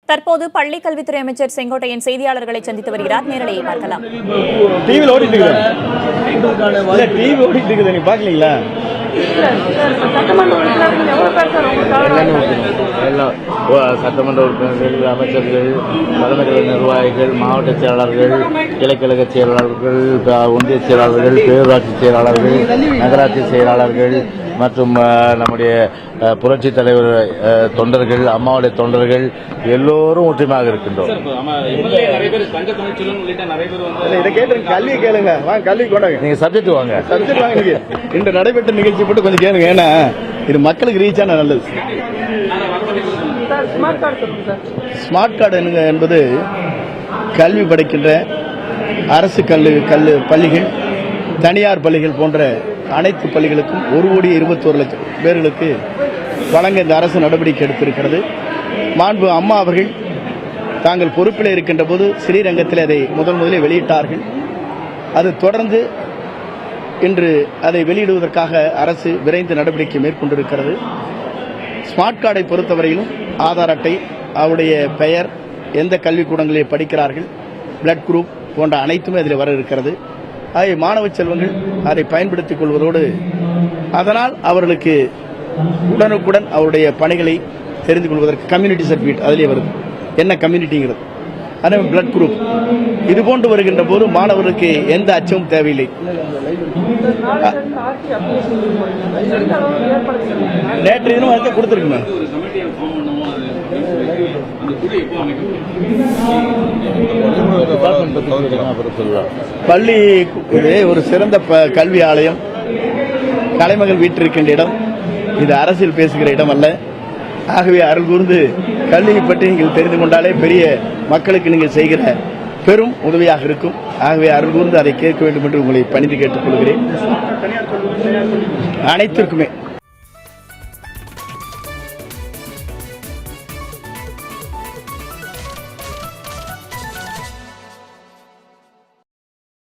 தற்போது பள்ளி கல்வித்துறை அமைச்சர் செங்கோட்டையன் செய்தியாளர்களை சந்தித்து வருகிறார். நேரலையை பார்க்கலாம். டிவில ஓடிட்டு இருக்குது, நீங்க பாக்கலீங்களா? சட்டமன்ற உறுப்பினர்கள், அமைச்சர்கள், தலைமைக்கழக நிர்வாகிகள், மாவட்ட செயலாளர்கள், கிளைக்கழக செயலாளர்கள், ஒன்றிய செயலாளர்கள், பேரூராட்சி செயலாளர்கள், நகராட்சி செயலாளர்கள் மற்றும் நம்முடைய புரட்சி தலைவர் தொண்டர்கள், அம்மாவுடைய தொண்டர்கள் எல்லோரும் ஒற்றுமையாக இருக்கின்றோம். கல்வி கேளுங்க, கல்வி கொண்டாங்க, நீங்க சப்ஜெக்ட் வாங்க. இன்று நடைபெற்ற நிகழ்ச்சி போட்டு கொஞ்சம் கேளுங்க. ஏன்னா இது மக்களுக்கு ரீச் ஆன நல்லது. ஸ்மார்ட் கார்டு என்பது கல்வி படிக்கின்ற அரசு பள்ளிகள், தனியார் பள்ளிகள் போன்ற அனைத்து பள்ளிகளுக்கும் 1,21,00,000 பேர்களுக்கு வழங்க இந்த அரசு நடவடிக்கை எடுத்திருக்கிறது. மாண்பு அம்மா அவர்கள் தாங்கள் பொறுப்பில் இருக்கின்ற போது ஸ்ரீரங்கத்தில் அதை முதலில் வெளியிட்டார்கள். அது தொடர்ந்து இன்று அதை வெளியிடுவதற்காக அரசு விரைந்து நடவடிக்கை மேற்கொண்டிருக்கிறது. ஸ்மார்ட் கார்டை பொறுத்தவரையிலும் ஆதார் அட்டை, அவருடைய பெயர், எந்த கல்விக்கூடங்களில் படிக்கிறார்கள், பிளட் குரூப் போன்ற அனைத்துமே அதில் வர இருக்கிறது. ஆகிய மாணவ செல்வங்கள் அதை பயன்படுத்திக் கொள்வதோடு அதனால் அவர்களுக்கு உடனுக்குடன் அவருடைய பணிகளை தெரிந்து கொள்வதற்கு கம்யூனிட்டி சர்டிபிகேட் அதிலே வருது, என்ன கம்யூனிட்டிங்கிறது, அதே பிளட் குரூப் இது போன்று வருகின்ற போது மாணவர்களுக்கு எந்த அச்சமும் தேவையில்லை. நேற்று தினம் அதை கொடுத்துருக்குங்க. பள்ளி ஒரு சிறந்த கல்வி ஆலயம், கலைமகள் வீட்டிருக்கின்ற இடம், இது அரசியல் பேசுகிற இடம் அல்ல. ஆகவே அருள் கூர்ந்து கல்வியை பற்றி நீங்கள் தெரிந்து கொண்டாலே பெரிய மக்களுக்கு நீங்கள் செய்கிற பெரும் உதவியாக இருக்கும். ஆகவே அருள் கூர்ந்து அதை கேட்க வேண்டும் என்று உங்களை பணிந்து கேட்டுக் கொள்கிறேன். அனைத்திற்குமே